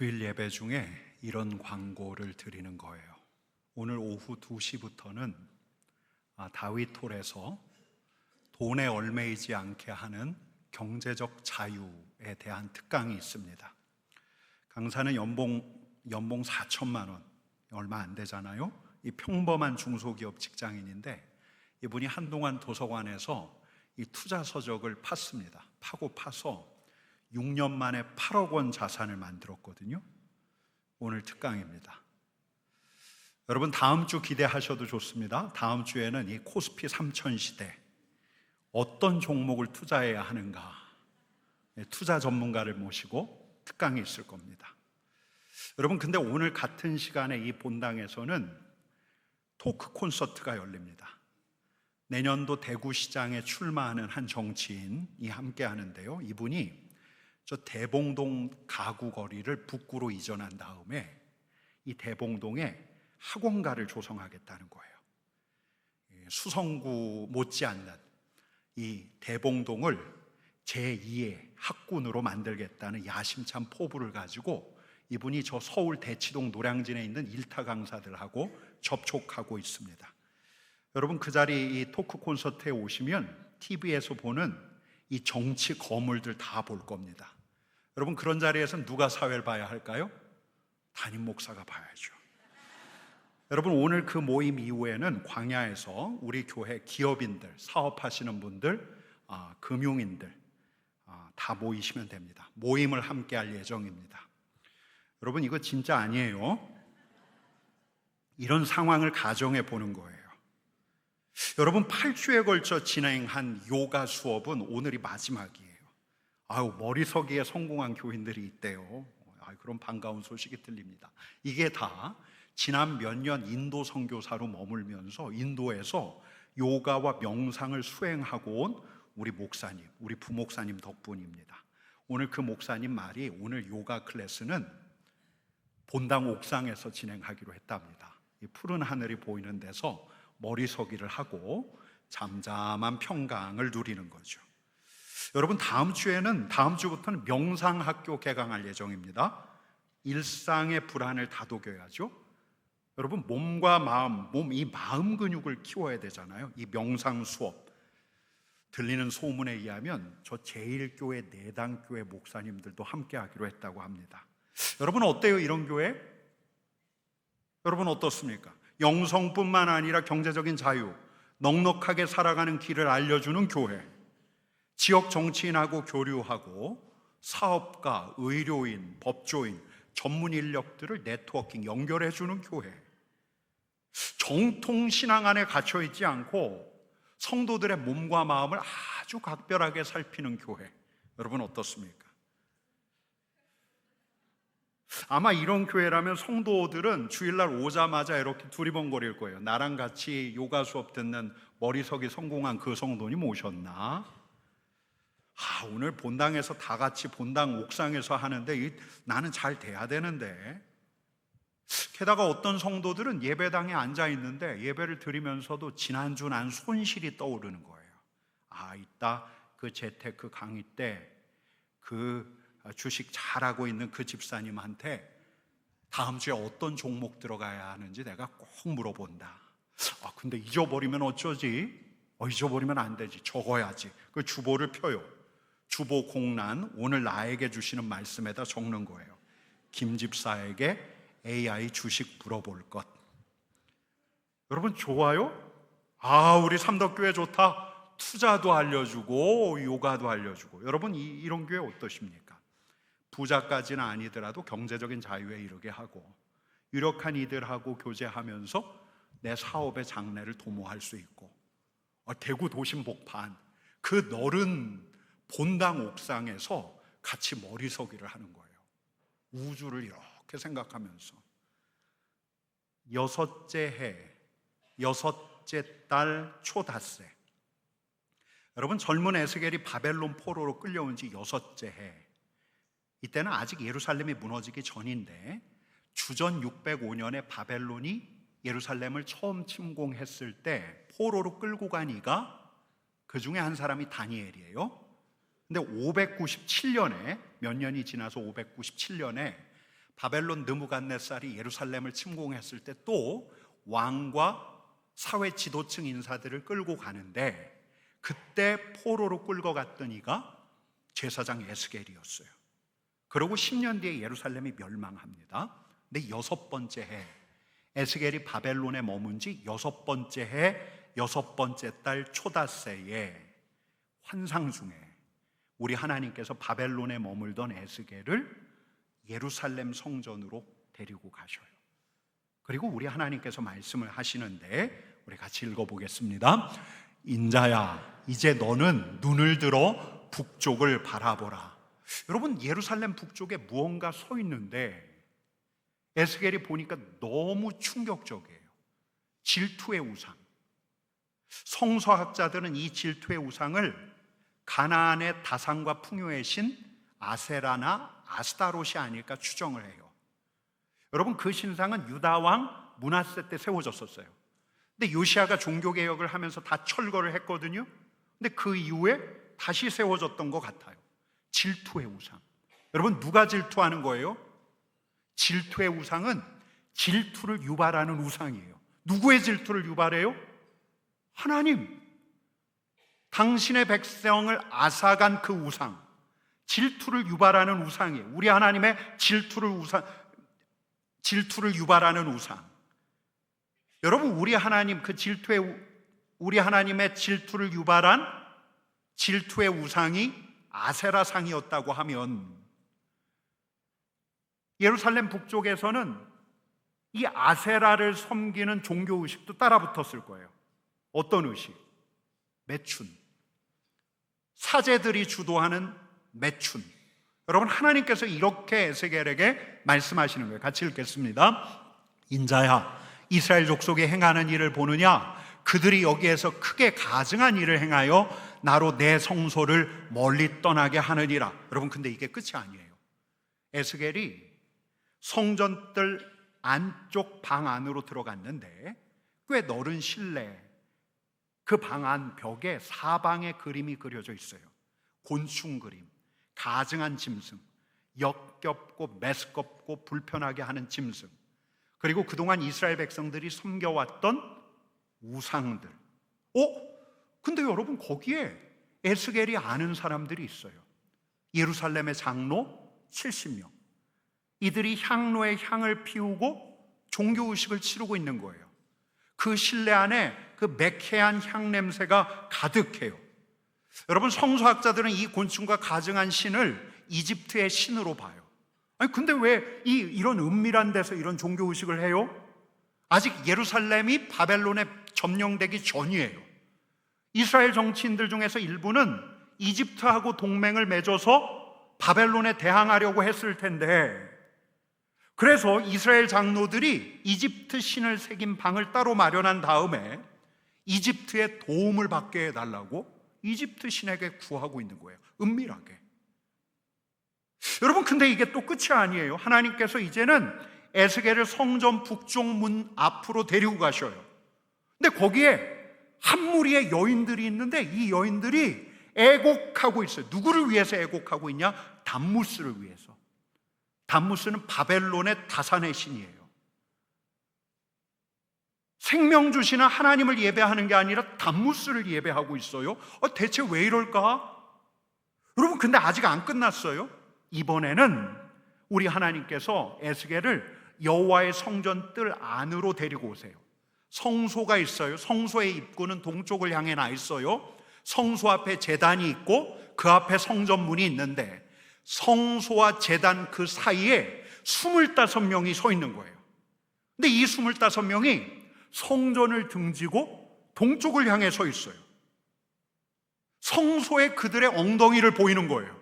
주일 예배 중에 이런 광고를 드리는 거예요. 오늘 오후 2시부터는 다윗홀에서 돈에 얽매이지 않게 하는 경제적 자유에 대한 특강이 있습니다. 강사는 연봉 4천만 원, 얼마 안 되잖아요. 이 평범한 중소기업 직장인인데 이분이 한동안 도서관에서 이 투자 서적을 팠습니다. 파서 6년 만에 8억 원 자산을 만들었거든요. 오늘 특강입니다. 여러분, 다음 주 기대하셔도 좋습니다. 다음 주에는 이 코스피 3000 시대 어떤 종목을 투자해야 하는가, 투자 전문가를 모시고 특강이 있을 겁니다. 여러분, 근데 오늘 같은 시간에 이 본당에서는 토크 콘서트가 열립니다. 내년도 대구시장에 출마하는 한 정치인이 함께 하는데요. 이분이 저 대봉동 가구 거리를 북구로 이전한 다음에 이 대봉동에 학원가를 조성하겠다는 거예요. 수성구 못지않는 이 대봉동을 제2의 학군으로 만들겠다는 야심찬 포부를 가지고 이분이 저 서울 대치동 노량진에 있는 일타 강사들하고 접촉하고 있습니다. 여러분, 그 자리 이 토크 콘서트에 오시면 TV에서 보는 이 정치 거물들 다 볼 겁니다. 여러분, 그런 자리에서 누가 사회를 봐야 할까요? 담임 목사가 봐야죠. 여러분, 오늘 그 모임 이후에는 광야에서 우리 교회 기업인들, 사업하시는 분들, 금융인들 다 모이시면 됩니다. 모임을 함께 할 예정입니다. 여러분, 이거 진짜 아니에요. 이런 상황을 가정해 보는 거예요. 여러분, 8주에 걸쳐 진행한 요가 수업은 오늘이 마지막이에요. 머리서기에 성공한 교인들이 있대요. 그런 반가운 소식이 들립니다. 이게 다 지난 몇 년 인도 선교사로 머물면서 인도에서 요가와 명상을 수행하고 온 우리 목사님, 우리 부목사님 덕분입니다. 오늘 그 목사님 말이 오늘 요가 클래스는 본당 옥상에서 진행하기로 했답니다. 이 푸른 하늘이 보이는 데서 머리서기를 하고 잠잠한 평강을 누리는 거죠. 여러분, 다음 주부터는 명상학교 개강할 예정입니다. 일상의 불안을 다독여야죠. 여러분, 몸과 마음, 이 마음 근육을 키워야 되잖아요. 이 명상 수업 들리는 소문에 의하면 저 제1교회 내당교회 목사님들도 함께 하기로 했다고 합니다. 여러분, 어때요, 이런 교회? 여러분, 어떻습니까? 영성뿐만 아니라 경제적인 자유, 넉넉하게 살아가는 길을 알려주는 교회, 지역 정치인하고 교류하고 사업가, 의료인, 법조인, 전문 인력들을 네트워킹, 연결해주는 교회, 정통신앙 안에 갇혀있지 않고 성도들의 몸과 마음을 아주 각별하게 살피는 교회, 여러분 어떻습니까? 아마 이런 교회라면 성도들은 주일날 오자마자 이렇게 두리번거릴 거예요. 나랑 같이 요가 수업 듣는 머리석이 성공한 그 성도님 오셨나? 오늘 본당에서 다 같이 본당 옥상에서 하는데 나는 잘 돼야 되는데. 게다가 어떤 성도들은 예배당에 앉아 있는데 예배를 드리면서도 지난주 난 손실이 떠오르는 거예요. 이따 그 재테크 강의 때 그 주식 잘하고 있는 그 집사님한테 다음 주에 어떤 종목 들어가야 하는지 내가 꼭 물어본다. 근데 잊어버리면 어쩌지? 잊어버리면 안 되지. 적어야지. 그 주보를 펴요. 주보 공란, 오늘 나에게 주시는 말씀에다 적는 거예요. 김 집사에게 AI 주식 물어볼 것. 여러분, 좋아요? 우리 삼덕교회 좋다. 투자도 알려주고 요가도 알려주고. 여러분, 이런 교회 어떠십니까? 부자까지는 아니더라도 경제적인 자유에 이르게 하고 유력한 이들하고 교제하면서 내 사업의 장래를 도모할 수 있고, 대구 도심 복판 그 넓은 본당 옥상에서 같이 머리서기를 하는 거예요. 우주를 이렇게 생각하면서. 6째 해, 6째 달 초닷새. 여러분, 젊은 에스겔이 바벨론 포로로 끌려온 지 6째 해. 이때는 아직 예루살렘이 무너지기 전인데 주전 605년에 바벨론이 예루살렘을 처음 침공했을 때 포로로 끌고 간 이가 그 중에 한 사람이 다니엘이에요. 근데 597년에 몇 년이 지나서 597년에 바벨론 느부갓네살이 예루살렘을 침공했을 때 또 왕과 사회 지도층 인사들을 끌고 가는데, 그때 포로로 끌고 갔던 이가 제사장 에스겔이었어요. 그리고 10년 뒤에 예루살렘이 멸망합니다. 근데 6번째 해, 에스겔이 바벨론에 머문 지 6번째 해 6번째 달 초닷새에 환상 중에 우리 하나님께서 바벨론에 머물던 에스겔을 예루살렘 성전으로 데리고 가셔요. 그리고 우리 하나님께서 말씀을 하시는데, 우리 같이 읽어보겠습니다. 인자야, 이제 너는 눈을 들어 북쪽을 바라보라. 여러분, 예루살렘 북쪽에 무언가 서 있는데 에스겔이 보니까 너무 충격적이에요. 질투의 우상. 성서학자들은 이 질투의 우상을 가나안의 다산과 풍요의 신 아세라나 아스타롯이 아닐까 추정을 해요. 여러분, 그 신상은 유다왕 므낫세 때 세워졌었어요. 근데 요시아가 종교개혁을 하면서 다 철거를 했거든요. 근데 그 이후에 다시 세워졌던 것 같아요. 질투의 우상. 여러분, 누가 질투하는 거예요? 질투의 우상은 질투를 유발하는 우상이에요. 누구의 질투를 유발해요? 하나님. 당신의 백성을 앗아간 그 우상, 질투를 유발하는 우상이에요. 우리 하나님의 질투를 유발하는 우상. 여러분, 우리 하나님 우리 하나님의 질투를 유발한 질투의 우상이 아세라상이었다고 하면, 예루살렘 북쪽에서는 이 아세라를 섬기는 종교 의식도 따라 붙었을 거예요. 어떤 의식? 매춘. 사제들이 주도하는 매춘. 여러분, 하나님께서 이렇게 에스겔에게 말씀하시는 거예요. 같이 읽겠습니다. 인자야, 이스라엘 족속이 행하는 일을 보느냐? 그들이 여기에서 크게 가증한 일을 행하여 나로 내 성소를 멀리 떠나게 하느니라. 여러분, 근데 이게 끝이 아니에요. 에스겔이 성전뜰 안쪽 방 안으로 들어갔는데 꽤 넓은 실내, 그 방 안 벽에 사방에 그림이 그려져 있어요. 곤충 그림, 가증한 짐승, 역겹고 메스껍고 불편하게 하는 짐승, 그리고 그동안 이스라엘 백성들이 섬겨왔던 우상들. 근데 여러분, 거기에 에스겔이 아는 사람들이 있어요. 예루살렘의 장로 70명. 이들이 향로에 향을 피우고 종교의식을 치르고 있는 거예요. 그 실내 안에 그 매캐한 향 냄새가 가득해요. 여러분, 성서학자들은 이 곤충과 가증한 신을 이집트의 신으로 봐요. 아니, 근데 왜 이런 은밀한 데서 이런 종교의식을 해요? 아직 예루살렘이 바벨론에 점령되기 전이에요. 이스라엘 정치인들 중에서 일부는 이집트하고 동맹을 맺어서 바벨론에 대항하려고 했을 텐데, 그래서 이스라엘 장로들이 이집트 신을 새긴 방을 따로 마련한 다음에 이집트의 도움을 받게 해달라고 이집트 신에게 구하고 있는 거예요. 은밀하게. 여러분, 근데 이게 또 끝이 아니에요. 하나님께서 이제는 에스겔을 성전 북쪽 문 앞으로 데리고 가셔요. 근데 거기에 한 무리의 여인들이 있는데 이 여인들이 애곡하고 있어요. 누구를 위해서 애곡하고 있냐? 담무스를 위해서. 담무스는 바벨론의 다산의 신이에요. 생명 주시는 하나님을 예배하는 게 아니라 담무스를 예배하고 있어요. 대체 왜 이럴까? 여러분, 근데 아직 안 끝났어요. 이번에는 우리 하나님께서 에스겔을 여호와의 성전 뜰 안으로 데리고 오세요. 성소가 있어요. 성소의 입구는 동쪽을 향해 나 있어요. 성소 앞에 제단이 있고 그 앞에 성전문이 있는데, 성소와 제단 그 사이에 25명이 서 있는 거예요. 근데 이 25명이 성전을 등지고 동쪽을 향해 서 있어요. 성소에 그들의 엉덩이를 보이는 거예요.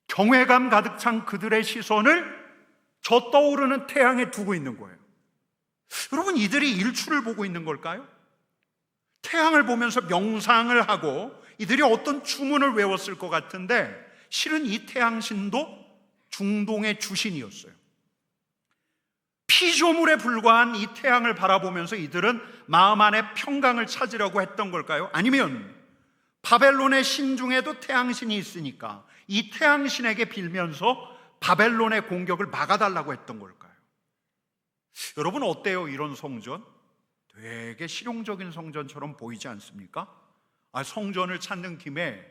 경외감 가득 찬 그들의 시선을 저 떠오르는 태양에 두고 있는 거예요. 여러분, 이들이 일출을 보고 있는 걸까요? 태양을 보면서 명상을 하고 이들이 어떤 주문을 외웠을 것 같은데, 실은 이 태양신도 중동의 주신이었어요. 피조물에 불과한 이 태양을 바라보면서 이들은 마음 안에 평강을 찾으려고 했던 걸까요? 아니면 바벨론의 신 중에도 태양신이 있으니까 이 태양신에게 빌면서 바벨론의 공격을 막아달라고 했던 걸까요? 여러분 어때요? 이런 성전? 되게 실용적인 성전처럼 보이지 않습니까? 성전을 찾는 김에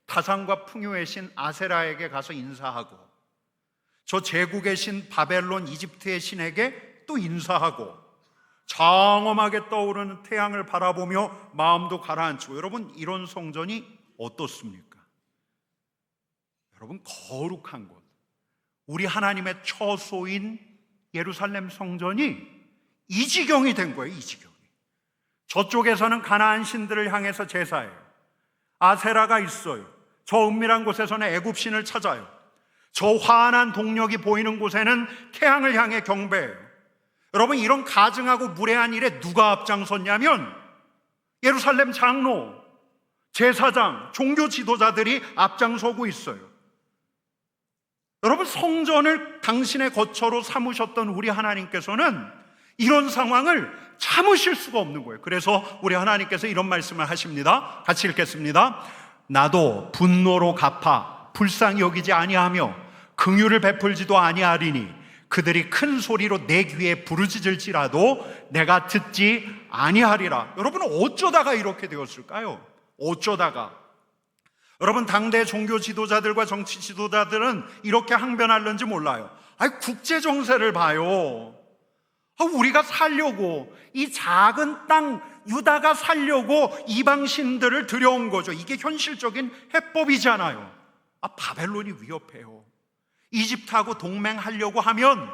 타산과 풍요의 신 아세라에게 가서 인사하고, 저 제국의 신 바벨론 이집트의 신에게 또 인사하고, 장엄하게 떠오르는 태양을 바라보며 마음도 가라앉히고. 여러분 이런 성전이 어떻습니까? 여러분 거룩한 곳, 우리 하나님의 처소인 예루살렘 성전이 이 지경이 된 거예요. 이 지경이. 저쪽에서는 가나안 신들을 향해서 제사해요. 아세라가 있어요. 저 은밀한 곳에서는 애굽 신을 찾아요. 저 환한 동력이 보이는 곳에는 태양을 향해 경배해요. 여러분 이런 가증하고 무례한 일에 누가 앞장섰냐면 예루살렘 장로, 제사장, 종교 지도자들이 앞장서고 있어요. 여러분 성전을 당신의 거처로 삼으셨던 우리 하나님께서는 이런 상황을 참으실 수가 없는 거예요. 그래서 우리 하나님께서 이런 말씀을 하십니다. 같이 읽겠습니다. 나도 분노로 갚아 불쌍히 여기지 아니하며 긍휼을 베풀지도 아니하리니 그들이 큰 소리로 내 귀에 부르짖을지라도 내가 듣지 아니하리라. 여러분 어쩌다가 이렇게 되었을까요? 어쩌다가. 여러분 당대 종교 지도자들과 정치 지도자들은 이렇게 항변하는지 몰라요. 국제 정세를 봐요. 우리가 살려고, 이 작은 땅 유다가 살려고 이방 신들을 들여온 거죠. 이게 현실적인 해법이잖아요. 바벨론이 위협해요. 이집트하고 동맹하려고 하면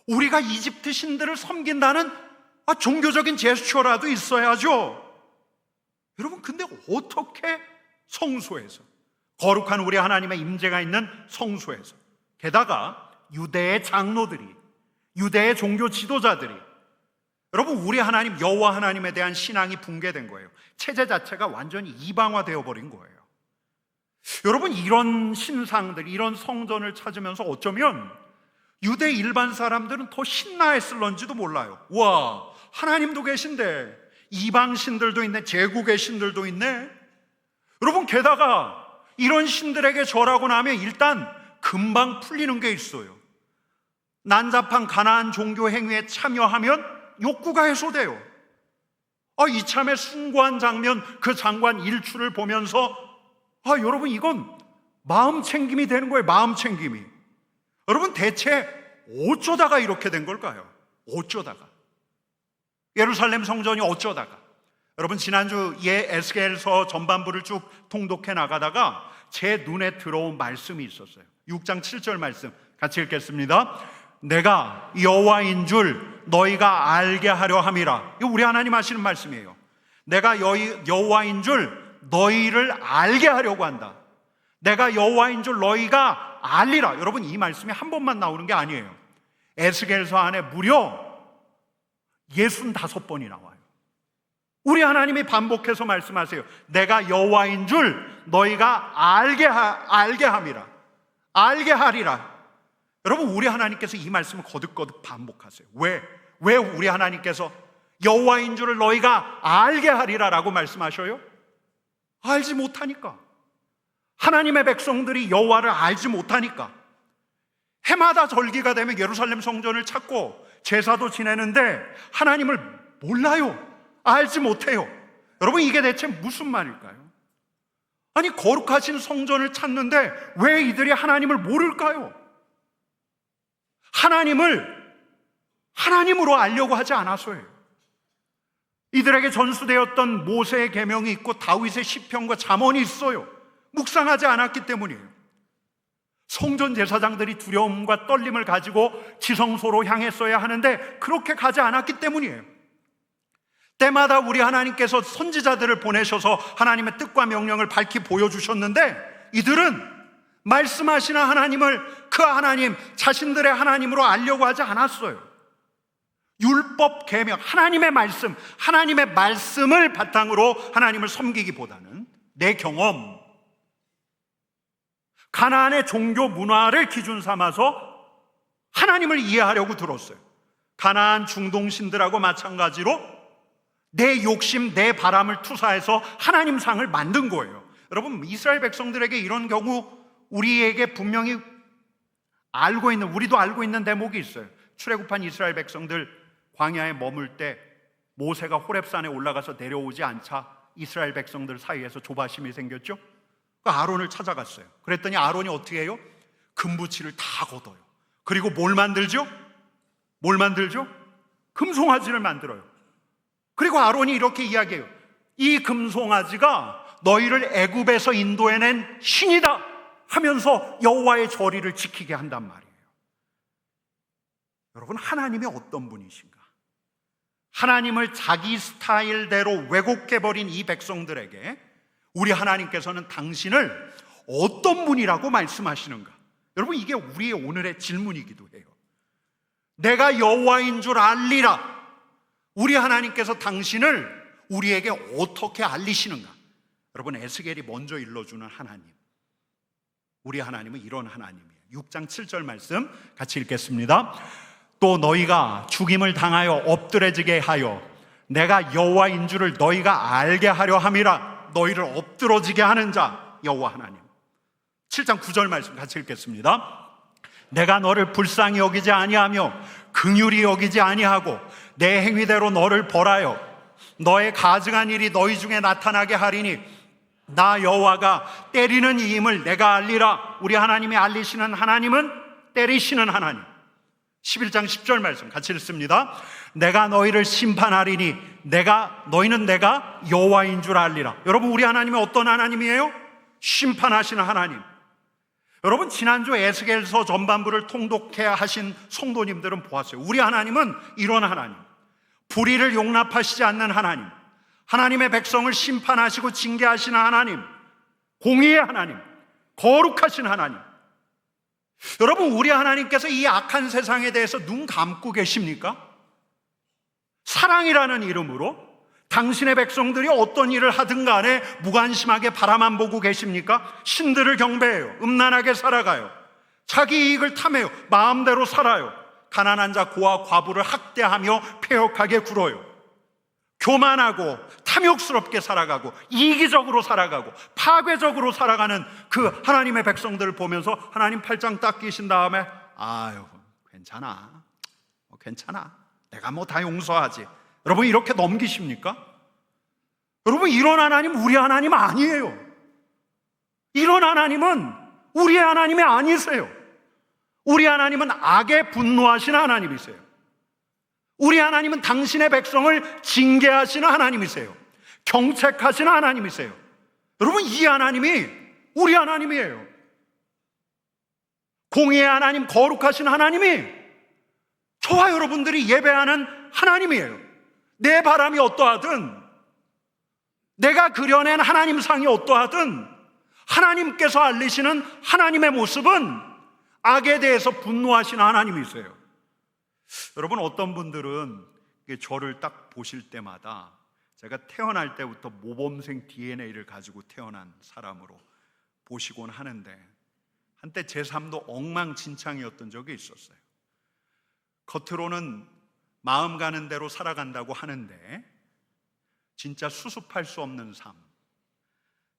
우리가 이집트 신들을 섬긴다는 종교적인 제스처라도 있어야죠. 여러분 근데 어떻게 성소에서, 거룩한 우리 하나님의 임재가 있는 성소에서, 게다가 유대의 장로들이, 유대의 종교 지도자들이, 여러분 우리 하나님 여호와 하나님에 대한 신앙이 붕괴된 거예요. 체제 자체가 완전히 이방화되어 버린 거예요. 여러분 이런 신상들, 이런 성전을 찾으면서 어쩌면 유대 일반 사람들은 더 신나했을런지도 몰라요. 와, 하나님도 계신데 이방 신들도 있네, 제국의 신들도 있네. 여러분 게다가 이런 신들에게 절하고 나면 일단 금방 풀리는 게 있어요. 난잡한 가나안 종교 행위에 참여하면 욕구가 해소돼요. 이참에 숭고한 장면, 그 장관 일출을 보면서 여러분 이건 마음 챙김이 되는 거예요. 마음 챙김이. 여러분 대체 어쩌다가 이렇게 된 걸까요? 어쩌다가. 예루살렘 성전이 어쩌다가. 여러분 지난주 에스겔서 전반부를 쭉 통독해 나가다가 제 눈에 들어온 말씀이 있었어요. 6장 7절 말씀 같이 읽겠습니다. 내가 여호와인 줄 너희가 알게 하려 함이라. 이거 우리 하나님 하시는 말씀이에요. 내가 여호와인 줄 너희를 알게 하려고 한다. 내가 여호와인 줄 너희가 알리라. 여러분 이 말씀이 한 번만 나오는 게 아니에요. 에스겔서 안에 무려 65번이 나와요. 우리 하나님이 반복해서 말씀하세요. 내가 여호와인 줄 너희가 알게 함이라. 알게 하리라. 여러분 우리 하나님께서 이 말씀을 거듭거듭 반복하세요. 왜 우리 하나님께서 여호와인 줄을 너희가 알게 하리라라고 말씀하셔요? 알지 못하니까. 하나님의 백성들이 여호와를 알지 못하니까. 해마다 절기가 되면 예루살렘 성전을 찾고 제사도 지내는데 하나님을 몰라요. 알지 못해요. 여러분 이게 대체 무슨 말일까요? 아니 거룩하신 성전을 찾는데 왜 이들이 하나님을 모를까요? 하나님을 하나님으로 알려고 하지 않아서예요. 이들에게 전수되었던 모세의 계명이 있고 다윗의 시편과 잠언이 있어요. 묵상하지 않았기 때문이에요. 성전 제사장들이 두려움과 떨림을 가지고 지성소로 향했어야 하는데 그렇게 가지 않았기 때문이에요. 때마다 우리 하나님께서 선지자들을 보내셔서 하나님의 뜻과 명령을 밝히 보여주셨는데 이들은 말씀하시는 하나님을 그 하나님, 자신들의 하나님으로 알려고 하지 않았어요. 율법, 계명, 하나님의 말씀을 바탕으로 하나님을 섬기기보다는 내 경험, 가나안의 종교 문화를 기준 삼아서 하나님을 이해하려고 들었어요. 가나안 중동신들하고 마찬가지로 내 욕심, 내 바람을 투사해서 하나님 상을 만든 거예요. 여러분 이스라엘 백성들에게 이런 경우 우리에게 분명히 우리도 알고 있는 대목이 있어요. 출애굽한 이스라엘 백성들 광야에 머물 때 모세가 호렙산에 올라가서 내려오지 않자 이스라엘 백성들 사이에서 조바심이 생겼죠. 아론을 찾아갔어요. 그랬더니 아론이 어떻게 해요? 금부치를 다 걷어요. 그리고 뭘 만들죠? 금송아지를 만들어요. 그리고 아론이 이렇게 이야기해요. 이 금송아지가 너희를 애굽에서 인도해낸 신이다 하면서 여호와의 절의를 지키게 한단 말이에요. 여러분, 하나님이 어떤 분이신가? 하나님을 자기 스타일대로 왜곡해버린 이 백성들에게 우리 하나님께서는 당신을 어떤 분이라고 말씀하시는가? 여러분, 이게 우리의 오늘의 질문이기도 해요. 내가 여호와인 줄 알리라. 우리 하나님께서 당신을 우리에게 어떻게 알리시는가? 여러분, 에스겔이 먼저 일러주는 하나님, 우리 하나님은 이런 하나님이에요. 6장 7절 말씀 같이 읽겠습니다. 또 너희가 죽임을 당하여 엎드러지게 하여 내가 여호와인 줄을 너희가 알게 하려 함이라. 너희를 엎드러지게 하는 자 여호와 하나님. 7장 9절 말씀 같이 읽겠습니다. 내가 너를 불쌍히 여기지 아니하며 긍휼히 여기지 아니하고 내 행위대로 너를 벌하여 너의 가증한 일이 너희 중에 나타나게 하리니 나 여호와가 때리는 이임을 내가 알리라. 우리 하나님이 알리시는 하나님은 때리시는 하나님. 11장 10절 말씀 같이 읽습니다. 내가 너희를 심판하리니 너희는 내가 여호와인 줄 알리라. 여러분, 우리 하나님이 어떤 하나님이에요? 심판하시는 하나님. 여러분, 지난주 에스겔서 전반부를 통독해 하신 성도님들은 보았어요. 우리 하나님은 이런 하나님, 불의를 용납하시지 않는 하나님, 하나님의 백성을 심판하시고 징계하시는 하나님, 공의의 하나님, 거룩하신 하나님. 여러분, 우리 하나님께서 이 악한 세상에 대해서 눈 감고 계십니까? 사랑이라는 이름으로 당신의 백성들이 어떤 일을 하든 간에 무관심하게 바라만 보고 계십니까? 신들을 경배해요. 음란하게 살아가요. 자기 이익을 탐해요. 마음대로 살아요. 가난한 자 고아 과부를 학대하며 패역하게 굴어요. 교만하고 탐욕스럽게 살아가고 이기적으로 살아가고 파괴적으로 살아가는 그 하나님의 백성들을 보면서 하나님 팔짱 딱 끼신 다음에 아유, 괜찮아, 내가 뭐 다 용서하지. 여러분, 이렇게 넘기십니까? 여러분, 이런 하나님 우리 하나님 아니에요. 이런 하나님은 우리의 하나님이 아니세요. 우리 하나님은 악에 분노하시는 하나님이세요. 우리 하나님은 당신의 백성을 징계하시는 하나님이세요. 경책하시는 하나님이세요. 여러분, 이 하나님이 우리 하나님이에요. 공의의 하나님, 거룩하신 하나님이 저와 여러분들이 예배하는 하나님이에요. 내 바람이 어떠하든, 내가 그려낸 하나님상이 어떠하든 하나님께서 알리시는 하나님의 모습은 악에 대해서 분노하시는 하나님이세요. 여러분, 어떤 분들은 저를 딱 보실 때마다 제가 태어날 때부터 모범생 DNA를 가지고 태어난 사람으로 보시곤 하는데, 한때 제 삶도 엉망진창이었던 적이 있었어요. 겉으로는 마음 가는 대로 살아간다고 하는데 진짜 수습할 수 없는 삶,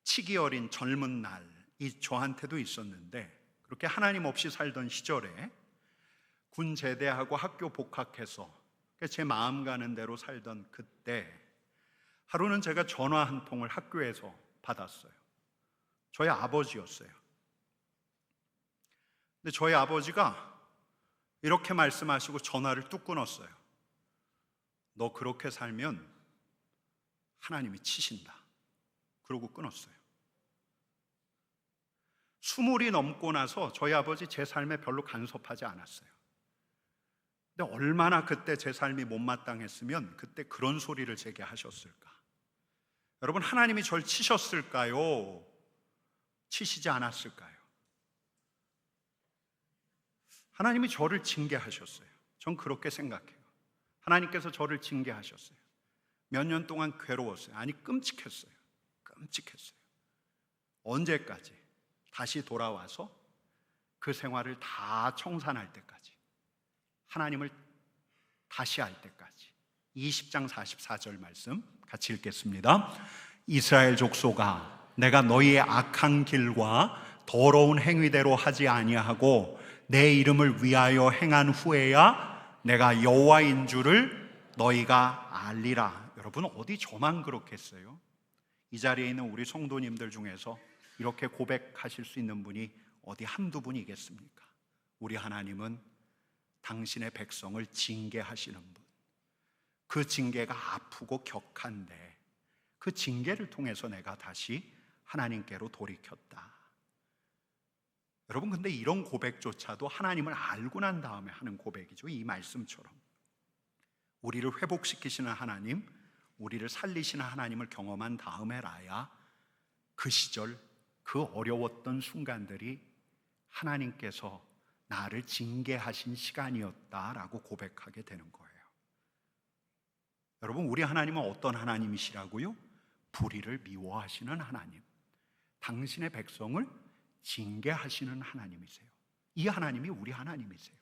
치기 어린 젊은 날이 저한테도 있었는데, 그렇게 하나님 없이 살던 시절에 군 제대하고 학교 복학해서 제 마음 가는 대로 살던 그때 하루는 제가 전화 한 통을 학교에서 받았어요. 저희 아버지였어요. 근데 저희 아버지가 이렇게 말씀하시고 전화를 뚝 끊었어요. 너 그렇게 살면 하나님이 치신다. 그러고 끊었어요. 20이 넘고 나서 저희 아버지 제 삶에 별로 간섭하지 않았어요. 근데 얼마나 그때 제 삶이 못마땅했으면 그때 그런 소리를 제게 하셨을까? 여러분, 하나님이 절 치셨을까요? 치시지 않았을까요? 하나님이 저를 징계하셨어요. 전 그렇게 생각해요. 하나님께서 저를 징계하셨어요. 몇 년 동안 괴로웠어요. 아니, 끔찍했어요. 언제까지? 다시 돌아와서 그 생활을 다 청산할 때까지, 하나님을 다시 알 때까지. 20장 44절 말씀 같이 읽겠습니다. 이스라엘 족속아, 내가 너희의 악한 길과 더러운 행위대로 하지 아니하고 내 이름을 위하여 행한 후에야 내가 여호와인 줄을 너희가 알리라. 여러분, 어디 저만 그렇겠어요? 이 자리에 있는 우리 성도님들 중에서 이렇게 고백하실 수 있는 분이 어디 한두 분이겠습니까? 우리 하나님은 당신의 백성을 징계하시는 분, 그 징계가 아프고 격한데 그 징계를 통해서 내가 다시 하나님께로 돌이켰다. 여러분, 근데 이런 고백조차도 하나님을 알고 난 다음에 하는 고백이죠. 이 말씀처럼 우리를 회복시키시는 하나님, 우리를 살리시는 하나님을 경험한 다음에라야 그 시절, 그 어려웠던 순간들이 하나님께서 나를 징계하신 시간이었다라고 고백하게 되는 거예요. 여러분, 우리 하나님은 어떤 하나님이시라고요? 불의를 미워하시는 하나님, 당신의 백성을 징계하시는 하나님이세요. 이 하나님이 우리 하나님이세요.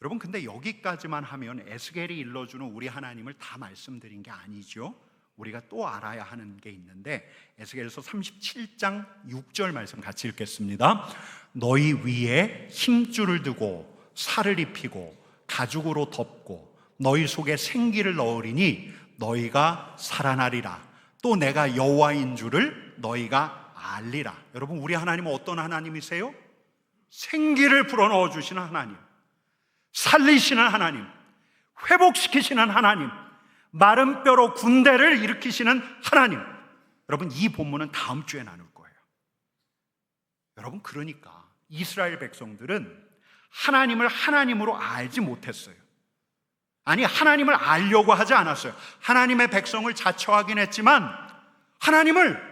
여러분, 근데 여기까지만 하면 에스겔이 일러주는 우리 하나님을 다 말씀드린 게 아니죠. 우리가 또 알아야 하는 게 있는데, 에스겔서 37장 6절 말씀 같이 읽겠습니다. 너희 위에 힘줄을 두고 살을 입히고 가죽으로 덮고 너희 속에 생기를 넣으리니 너희가 살아나리라. 또 내가 여호와인 줄을 너희가 알리라. 여러분, 우리 하나님은 어떤 하나님이세요? 생기를 불어넣어 주시는 하나님, 살리시는 하나님, 회복시키시는 하나님, 마른 뼈로 군대를 일으키시는 하나님. 여러분, 이 본문은 다음 주에 나눌 거예요. 여러분, 그러니까 이스라엘 백성들은 하나님을 하나님으로 알지 못했어요. 아니, 하나님을 알려고 하지 않았어요. 하나님의 백성을 자처하긴 했지만 하나님을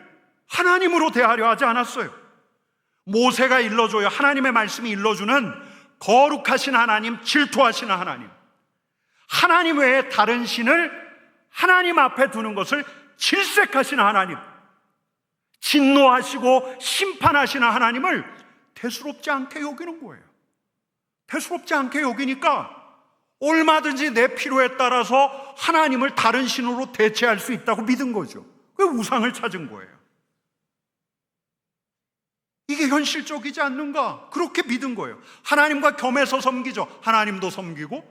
하나님으로 대하려 하지 않았어요. 모세가 일러줘요. 하나님의 말씀이 일러주는 거룩하신 하나님, 질투하시는 하나님, 하나님 외에 다른 신을 하나님 앞에 두는 것을 질색하시는 하나님, 진노하시고 심판하시는 하나님을 대수롭지 않게 여기는 거예요. 대수롭지 않게 여기니까 얼마든지 내 필요에 따라서 하나님을 다른 신으로 대체할 수 있다고 믿은 거죠. 그 우상을 찾은 거예요. 이게 현실적이지 않는가? 그렇게 믿은 거예요. 하나님과 겸해서 섬기죠. 하나님도 섬기고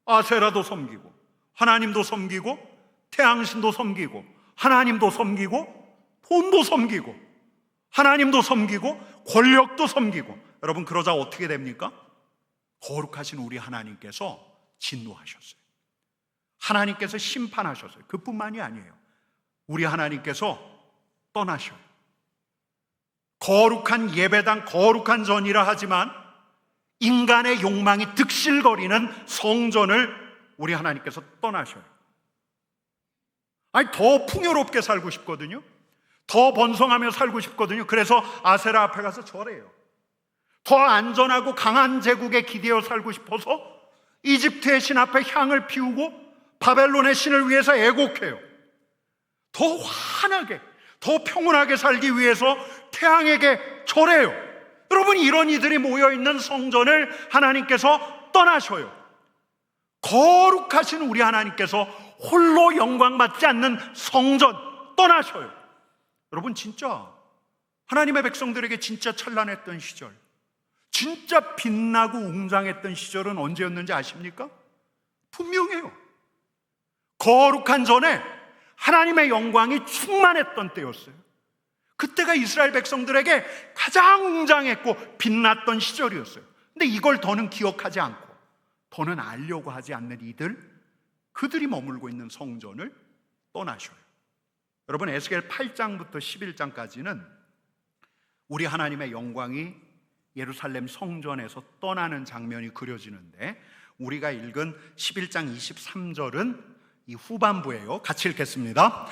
아세라도 섬기고 하나님도 섬기고 태양신도 섬기고 하나님도 섬기고 돈도 섬기고 하나님도 섬기고 권력도 섬기고. 여러분, 그러자 어떻게 됩니까? 거룩하신 우리 하나님께서 진노하셨어요. 하나님께서 심판하셨어요. 그뿐만이 아니에요. 우리 하나님께서 떠나셔요. 거룩한 예배당, 거룩한 전이라 하지만 인간의 욕망이 득실거리는 성전을 우리 하나님께서 떠나셔요. 아니, 더 풍요롭게 살고 싶거든요. 더 번성하며 살고 싶거든요. 그래서 아세라 앞에 가서 절해요. 더 안전하고 강한 제국에 기대어 살고 싶어서 이집트의 신 앞에 향을 피우고 바벨론의 신을 위해서 애곡해요. 더 환하게, 더 평온하게 살기 위해서 태양에게 절해요. 여러분, 이런 이들이 모여있는 성전을 하나님께서 떠나셔요. 거룩하신 우리 하나님께서 홀로 영광받지 않는 성전 떠나셔요. 여러분, 진짜 하나님의 백성들에게 진짜 찬란했던 시절, 진짜 빛나고 웅장했던 시절은 언제였는지 아십니까? 분명해요. 거룩한 전에 하나님의 영광이 충만했던 때였어요. 그때가 이스라엘 백성들에게 가장 웅장했고 빛났던 시절이었어요. 근데 이걸 더는 기억하지 않고 더는 알려고 하지 않는 이들, 그들이 머물고 있는 성전을 떠나셔요. 여러분, 에스겔 8장부터 11장까지는 우리 하나님의 영광이 예루살렘 성전에서 떠나는 장면이 그려지는데, 우리가 읽은 11장 23절은 이 후반부예요. 같이 읽겠습니다.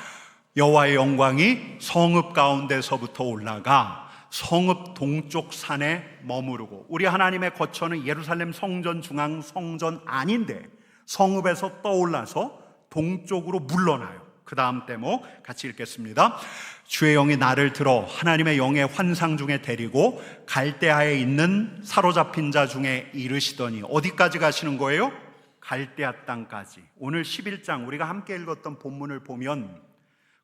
여호와의 영광이 성읍 가운데서부터 올라가 성읍 동쪽 산에 머무르고. 우리 하나님의 거처는 예루살렘 성전 중앙 성전 아닌데 성읍에서 떠올라서 동쪽으로 물러나요. 그 다음 대목 같이 읽겠습니다. 주의 영이 나를 들어 하나님의 영의 환상 중에 데리고 갈대아에 있는 사로잡힌 자 중에 이르시더니. 어디까지 가시는 거예요? 갈대아 땅까지. 오늘 11장 우리가 함께 읽었던 본문을 보면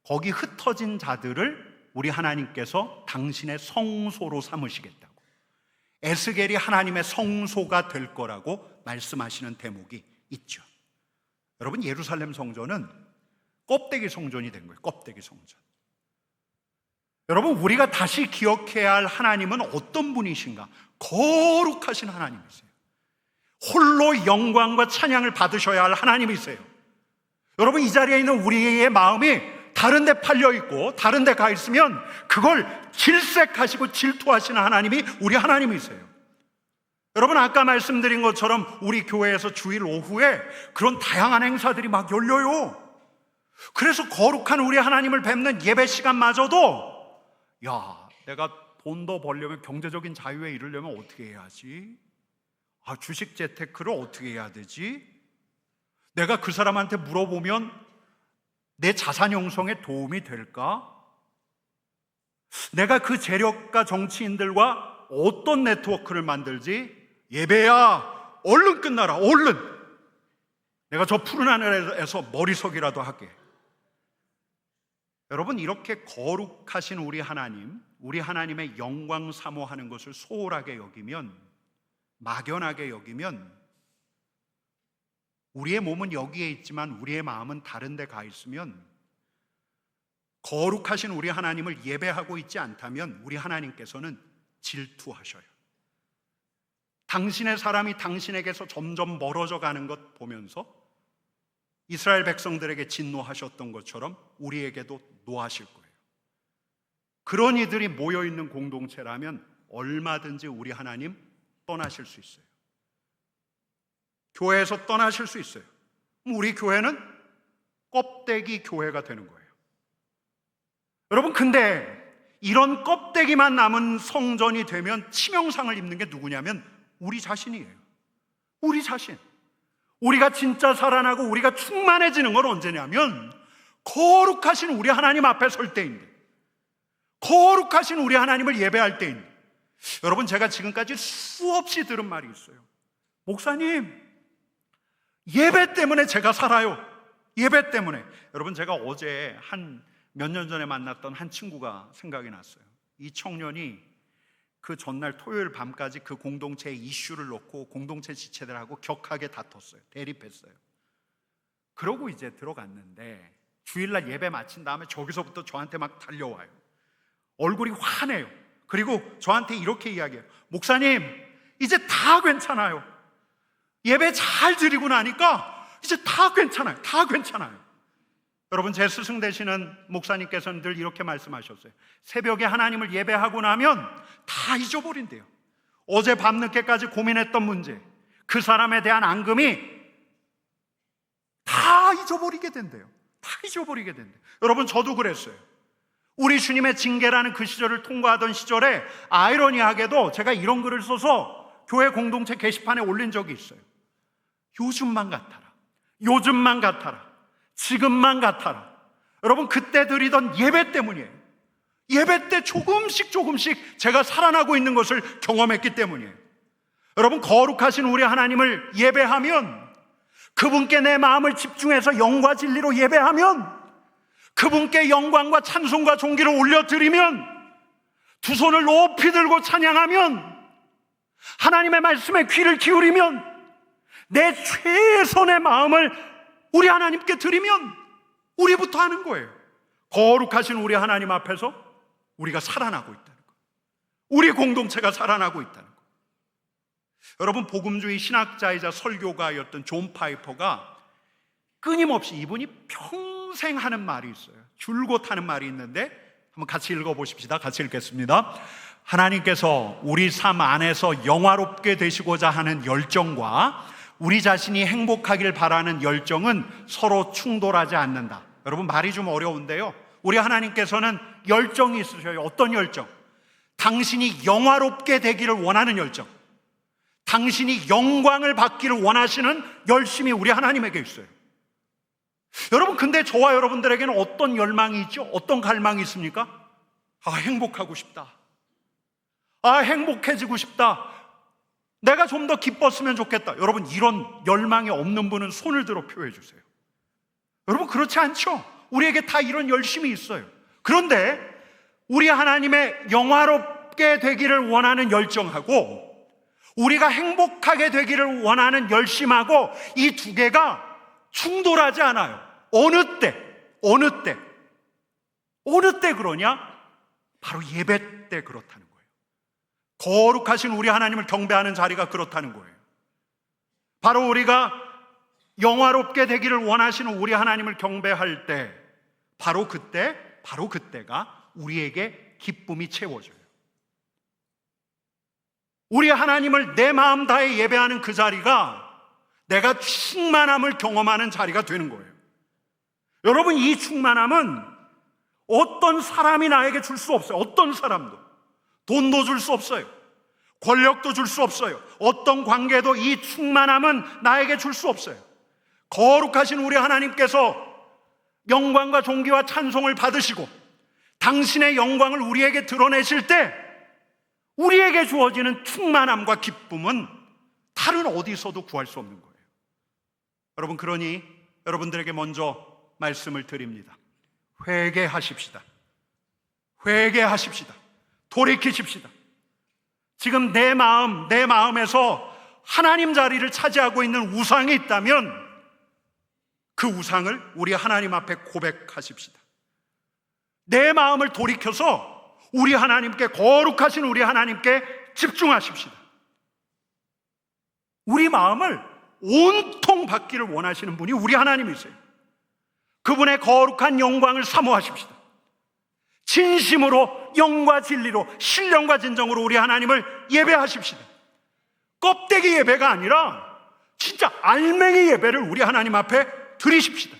거기 흩어진 자들을 우리 하나님께서 당신의 성소로 삼으시겠다고, 에스겔이 하나님의 성소가 될 거라고 말씀하시는 대목이 있죠. 여러분, 예루살렘 성전은 껍데기 성전이 된 거예요. 껍데기 성전. 여러분, 우리가 다시 기억해야 할 하나님은 어떤 분이신가? 거룩하신 하나님이세요. 홀로 영광과 찬양을 받으셔야 할 하나님이세요. 여러분, 이 자리에 있는 우리의 마음이 다른 데 팔려 있고 다른 데 가 있으면 그걸 질색하시고 질투하시는 하나님이 우리 하나님이세요. 여러분, 아까 말씀드린 것처럼 우리 교회에서 주일 오후에 그런 다양한 행사들이 막 열려요. 그래서 거룩한 우리 하나님을 뵙는 예배 시간마저도 내가 돈 더 벌려면, 경제적인 자유에 이르려면 어떻게 해야지? 주식 재테크를 어떻게 해야 되지? 내가 그 사람한테 물어보면 내 자산 형성에 도움이 될까? 내가 그 재력가 정치인들과 어떤 네트워크를 만들지? 예배야, 얼른 끝나라, 얼른! 내가 저 푸른 하늘에서 머리석이라도 하게. 여러분, 이렇게 거룩하신 우리 하나님, 우리 하나님의 영광 사모하는 것을 소홀하게 여기면, 막연하게 여기면, 우리의 몸은 여기에 있지만 우리의 마음은 다른 데 가 있으면, 거룩하신 우리 하나님을 예배하고 있지 않다면 우리 하나님께서는 질투하셔요. 당신의 사람이 당신에게서 점점 멀어져 가는 것 보면서 이스라엘 백성들에게 진노하셨던 것처럼 우리에게도 노하실 거예요. 그런 이들이 모여있는 공동체라면 얼마든지 우리 하나님 떠나실 수 있어요. 교회에서 떠나실 수 있어요. 우리 교회는 껍데기 교회가 되는 거예요. 여러분, 근데 이런 껍데기만 남은 성전이 되면 치명상을 입는 게 누구냐면 우리 자신이에요. 우리 자신. 우리가 진짜 살아나고 우리가 충만해지는 건 언제냐면 거룩하신 우리 하나님 앞에 설 때인데, 거룩하신 우리 하나님을 예배할 때인데. 여러분, 제가 지금까지 수없이 들은 말이 있어요. 목사님, 예배 때문에 제가 살아요. 예배 때문에. 여러분, 제가 어제 몇 년 전에 만났던 한 친구가 생각이 났어요. 이 청년이 그 전날 토요일 밤까지 그 공동체의 이슈를 놓고 공동체 지체들하고 격하게 다퉜어요. 대립했어요. 그러고 이제 들어갔는데 주일날 예배 마친 다음에 저기서부터 저한테 막 달려와요. 얼굴이 환해요. 그리고 저한테 이렇게 이야기해요. 목사님, 이제 다 괜찮아요. 예배 잘 드리고 나니까 이제 다 괜찮아요. 다 괜찮아요. 여러분, 제 스승 되시는 목사님께서는 늘 이렇게 말씀하셨어요. 새벽에 하나님을 예배하고 나면 다 잊어버린대요. 어제 밤늦게까지 고민했던 문제, 그 사람에 대한 앙금이 다 잊어버리게 된대요. 다 잊어버리게 된대요. 여러분, 저도 그랬어요. 우리 주님의 징계라는 그 시절을 통과하던 시절에 아이러니하게도 제가 이런 글을 써서 교회 공동체 게시판에 올린 적이 있어요. 요즘만 같아라. 요즘만 같아라. 지금만 같아라. 여러분, 그때 드리던 예배 때문이에요. 예배 때 조금씩 제가 살아나고 있는 것을 경험했기 때문이에요. 여러분, 거룩하신 우리 하나님을 예배하면, 그분께 내 마음을 집중해서 영과 진리로 예배하면, 그분께 영광과 찬송과 존귀를 올려드리면, 두 손을 높이 들고 찬양하면, 하나님의 말씀에 귀를 기울이면, 내 최선의 마음을 우리 하나님께 드리면 우리부터 하는 거예요. 거룩하신 우리 하나님 앞에서 우리가 살아나고 있다는 거예요. 우리 공동체가 살아나고 있다는 거예요. 여러분, 복음주의 신학자이자 설교가였던 존 파이퍼가 끊임없이, 이분이 평생 하는 말이 있어요. 줄곧 하는 말이 있는데 한번 같이 읽어보십시다. 같이 읽겠습니다. 하나님께서 우리 삶 안에서 영화롭게 되시고자 하는 열정과 우리 자신이 행복하길 바라는 열정은 서로 충돌하지 않는다. 여러분, 말이 좀 어려운데요, 우리 하나님께서는 열정이 있으셔요. 어떤 열정? 당신이 영화롭게 되기를 원하는 열정, 당신이 영광을 받기를 원하시는 열심이 우리 하나님에게 있어요. 여러분, 근데 저와 여러분들에게는 어떤 열망이 있죠? 어떤 갈망이 있습니까? 행복하고 싶다. 행복해지고 싶다. 내가 좀 더 기뻤으면 좋겠다. 여러분, 이런 열망이 없는 분은 손을 들어 표해 주세요. 여러분, 그렇지 않죠? 우리에게 다 이런 열심이 있어요. 그런데 우리 하나님의 영화롭게 되기를 원하는 열정하고 우리가 행복하게 되기를 원하는 열심하고 이 두 개가 충돌하지 않아요. 어느 때 그러냐? 바로 예배 때 그렇다는 거예요. 거룩하신 우리 하나님을 경배하는 자리가 그렇다는 거예요. 바로 우리가 영화롭게 되기를 원하시는 우리 하나님을 경배할 때, 바로 그때가 우리에게 기쁨이 채워져요. 우리 하나님을 내 마음 다해 예배하는 그 자리가 내가 충만함을 경험하는 자리가 되는 거예요. 여러분, 이 충만함은 어떤 사람이 나에게 줄 수 없어요. 어떤 사람도. 돈도 줄 수 없어요. 권력도 줄 수 없어요. 어떤 관계도 이 충만함은 나에게 줄 수 없어요. 거룩하신 우리 하나님께서 영광과 존귀와 찬송을 받으시고 당신의 영광을 우리에게 드러내실 때 우리에게 주어지는 충만함과 기쁨은 다른 어디서도 구할 수 없는 거예요. 여러분, 그러니 여러분들에게 먼저 말씀을 드립니다. 회개하십시다. 돌이키십시다. 지금 내 마음에서 하나님 자리를 차지하고 있는 우상이 있다면 그 우상을 우리 하나님 앞에 고백하십시다. 내 마음을 돌이켜서 우리 하나님께, 거룩하신 우리 하나님께 집중하십시다. 우리 마음을 온통 받기를 원하시는 분이 우리 하나님이세요. 그분의 거룩한 영광을 사모하십시다. 진심으로 영과 진리로 신령과 진정으로 우리 하나님을 예배하십시다. 껍데기 예배가 아니라 진짜 알맹이 예배를 우리 하나님 앞에 드리십시다.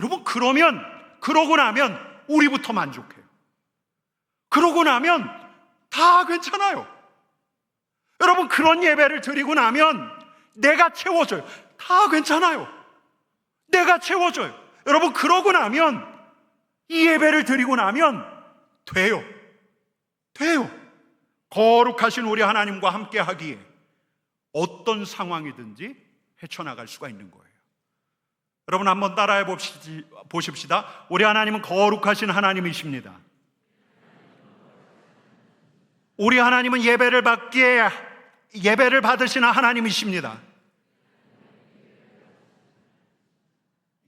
여러분, 그러고 나면 우리부터 만족해요. 그러고 나면 다 괜찮아요. 여러분, 그런 예배를 드리고 나면 내가 채워져요. 다 괜찮아요. 내가 채워져요. 여러분, 그러고 나면, 이 예배를 드리고 나면 돼요. 거룩하신 우리 하나님과 함께 하기에 어떤 상황이든지 헤쳐나갈 수가 있는 거예요. 여러분, 한번 따라해 보십시다. 우리 하나님은 거룩하신 하나님이십니다. 우리 하나님은 예배를 받으시는 하나님이십니다.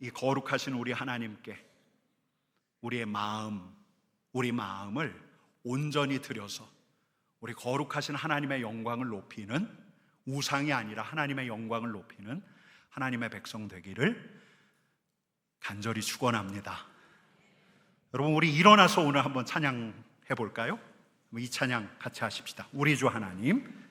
이 거룩하신 우리 하나님께 우리 마음을 온전히 드려서 우리 거룩하신 하나님의 영광을 높이는, 우상이 아니라 하나님의 영광을 높이는 하나님의 백성 되기를 간절히 축원합니다. 여러분, 우리 일어나서 오늘 한번 찬양해 볼까요? 이 찬양 같이 하십시다. 우리 주 하나님